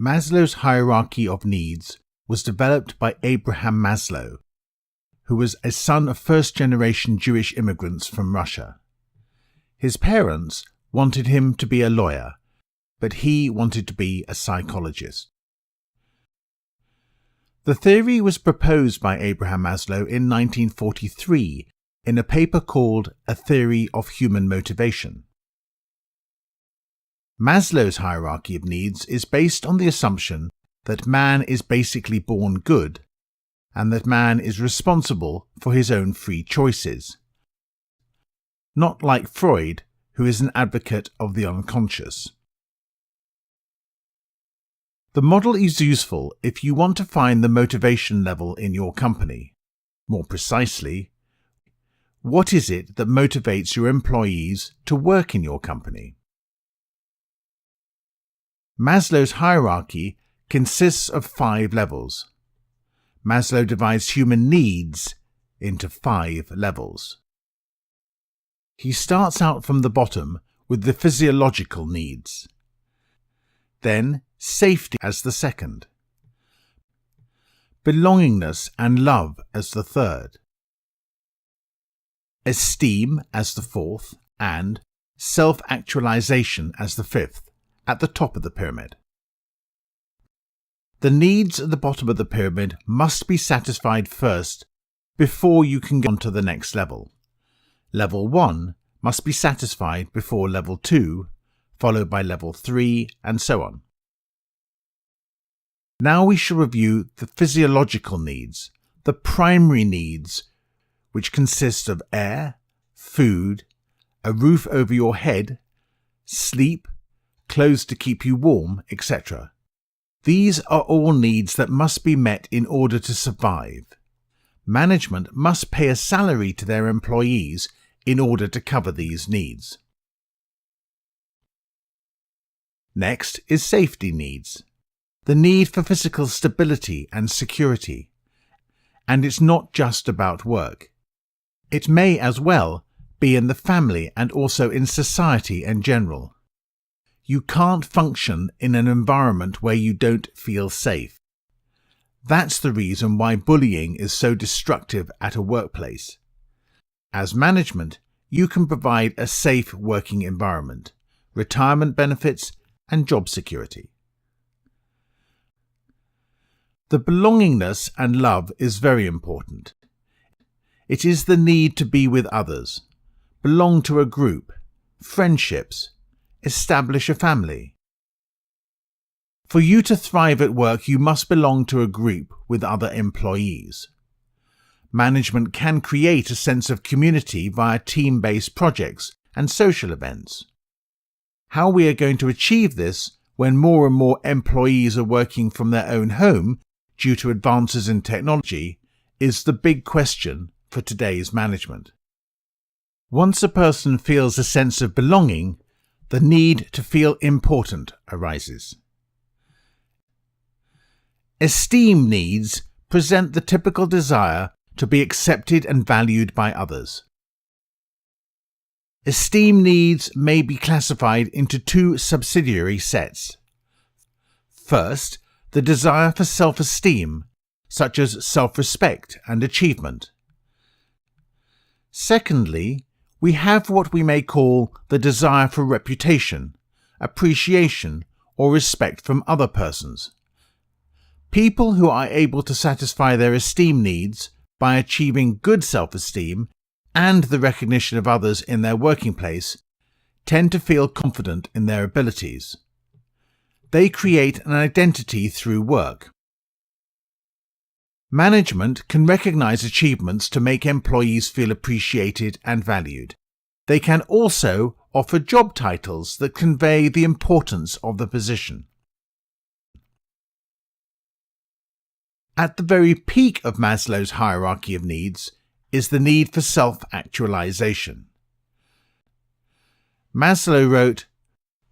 Maslow's hierarchy of needs was developed by Abraham Maslow, who was a son of first-generation Jewish immigrants from Russia. His parents wanted him to be a lawyer, but he wanted to be a psychologist. The theory was proposed by Abraham Maslow in 1943 in a paper called A Theory of Human Motivation. Maslow's hierarchy of needs is based on the assumption that man is basically born good and that man is responsible for his own free choices. Not like Freud, who is an advocate of the unconscious. The model is useful if you want to find the motivation level in your company. More precisely, what is it that motivates your employees to work in your company? Maslow's hierarchy consists of 5 levels. Maslow divides human needs into 5 levels. He starts out from the bottom with the physiological needs. Then safety as the second. Belongingness and love as the third. Esteem as the fourth, and self-actualization as the fifth, at the top of the pyramid. The needs at the bottom of the pyramid must be satisfied first before you can go on to the next level. Level 1 must be satisfied before level 2, followed by level 3, and so on. Now we shall review the physiological needs, the primary needs, which consist of air, food, a roof over your head, sleep, clothes to keep you warm, etc. These are all needs that must be met in order to survive. Management must pay a salary to their employees in order to cover these needs. Next is safety needs. The need for physical stability and security. And it's not just about work. It may as well be in the family and also in society in general. You can't function in an environment where you don't feel safe. That's the reason why bullying is so destructive at a workplace. As management, you can provide a safe working environment, retirement benefits, and job security. The belongingness and love is very important. It is the need to be with others, belong to a group, friendships, establish a family. For you to thrive at work, you must belong to a group with other employees. Management can create a sense of community via team-based projects and social events. How we are going to achieve this when more and more employees are working from their own home due to advances in technology is the big question for today's management. Once a person feels a sense of belonging, the need to feel important arises. Esteem needs present the typical desire to be accepted and valued by others. Esteem needs may be classified into 2 subsidiary sets. First, the desire for self-esteem, such as self-respect and achievement. Secondly, we have what we may call the desire for reputation, appreciation, or respect from other persons. People who are able to satisfy their esteem needs by achieving good self-esteem and the recognition of others in their working place tend to feel confident in their abilities. They create an identity through work. Management can recognize achievements to make employees feel appreciated and valued. They can also offer job titles that convey the importance of the position. At the very peak of Maslow's hierarchy of needs is the need for self-actualization. Maslow wrote,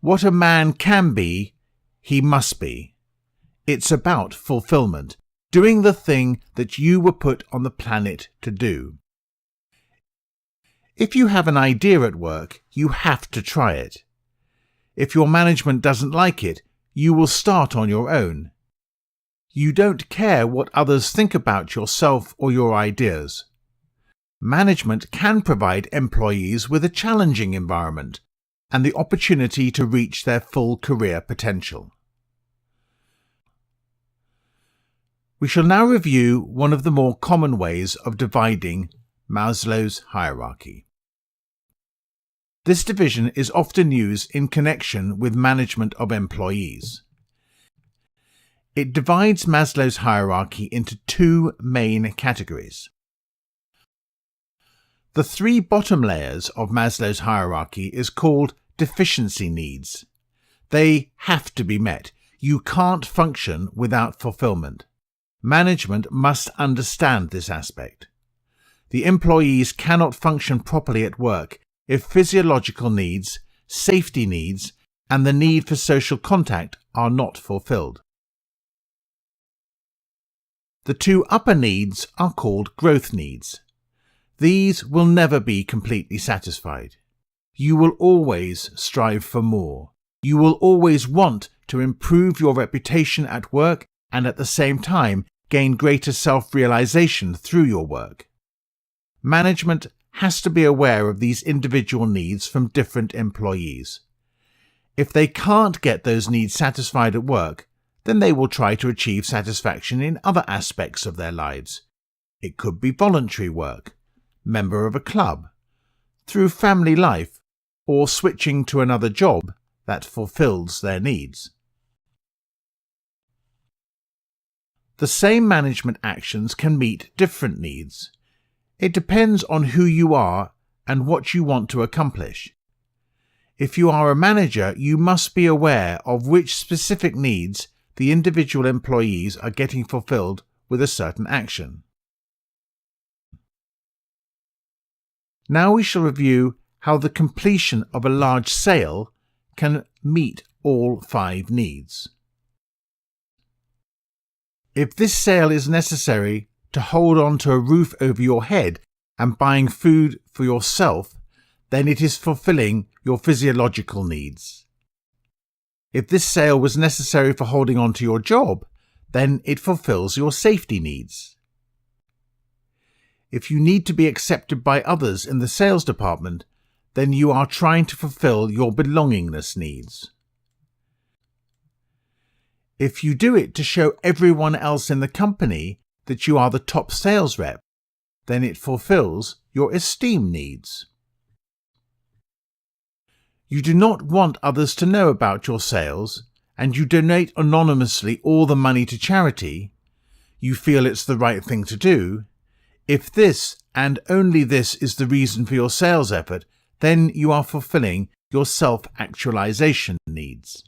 "What a man can be, he must be. It's about fulfillment, doing the thing that you were put on the planet to do. If you have an idea at work, you have to try it. If your management doesn't like it, you will start on your own. You don't care what others think about yourself or your ideas. Management can provide employees with a challenging environment and the opportunity to reach their full career potential. We shall now review one of the more common ways of dividing Maslow's hierarchy. This division is often used in connection with management of employees. It divides Maslow's hierarchy into two main categories. The three bottom layers of Maslow's hierarchy is called deficiency needs. They have to be met. You can't function without fulfillment. Management must understand this aspect. The employees cannot function properly at work if physiological needs, safety needs, and the need for social contact are not fulfilled. The two upper needs are called growth needs. These will never be completely satisfied. You will always strive for more. You will always want to improve your reputation at work and at the same time gain greater self-realization through your work. Management has to be aware of these individual needs from different employees. If they can't get those needs satisfied at work, then they will try to achieve satisfaction in other aspects of their lives. It could be voluntary work, member of a club, through family life, or switching to another job that fulfills their needs. The same management actions can meet different needs. It depends on who you are and what you want to accomplish. If you are a manager, you must be aware of which specific needs the individual employees are getting fulfilled with a certain action. Now we shall review how the completion of a large sale can meet all 5 needs. If this sale is necessary to hold on to a roof over your head and buying food for yourself, then it is fulfilling your physiological needs. If this sale was necessary for holding on to your job, then it fulfills your safety needs. If you need to be accepted by others in the sales department, then you are trying to fulfill your belongingness needs. If you do it to show everyone else in the company that you are the top sales rep, then it fulfills your esteem needs. You do not want others to know about your sales, and you donate anonymously all the money to charity. You feel it's the right thing to do. If this and only this is the reason for your sales effort, then you are fulfilling your self-actualization needs.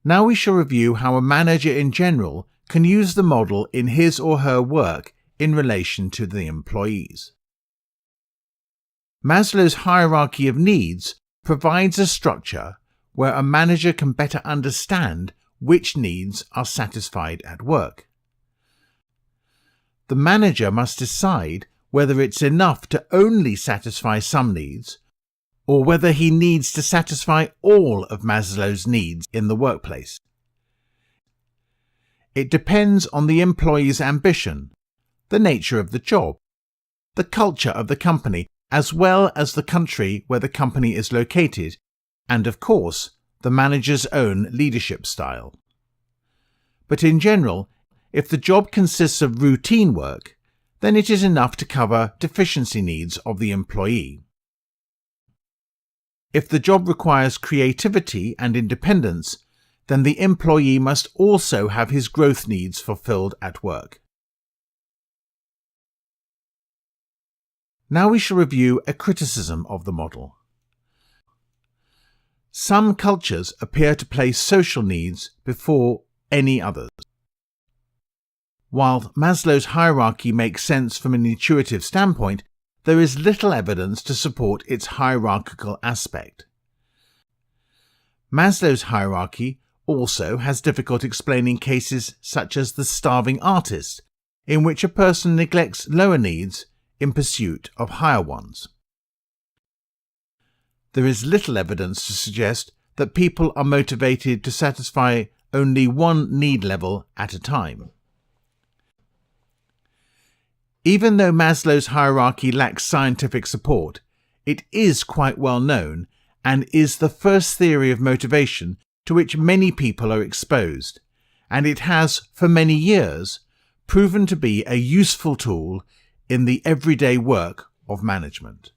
Now we shall review how a manager in general can use the model in his or her work in relation to the employees. Maslow's hierarchy of needs provides a structure where a manager can better understand which needs are satisfied at work. The manager must decide whether it's enough to only satisfy some needs, or whether he needs to satisfy all of Maslow's needs in the workplace. It depends on the employee's ambition, the nature of the job, the culture of the company, as well as the country where the company is located, and of course, the manager's own leadership style. But in general, if the job consists of routine work, then it is enough to cover deficiency needs of the employee. If the job requires creativity and independence, then the employee must also have his growth needs fulfilled at work. Now we shall review a criticism of the model. Some cultures appear to place social needs before any others. While Maslow's hierarchy makes sense from an intuitive standpoint, there is little evidence to support its hierarchical aspect. Maslow's hierarchy also has difficulty explaining cases such as the starving artist, in which a person neglects lower needs in pursuit of higher ones. There is little evidence to suggest that people are motivated to satisfy only one need level at a time. Even though Maslow's hierarchy lacks scientific support, it is quite well known and is the first theory of motivation to which many people are exposed, and it has, for many years, proven to be a useful tool in the everyday work of management.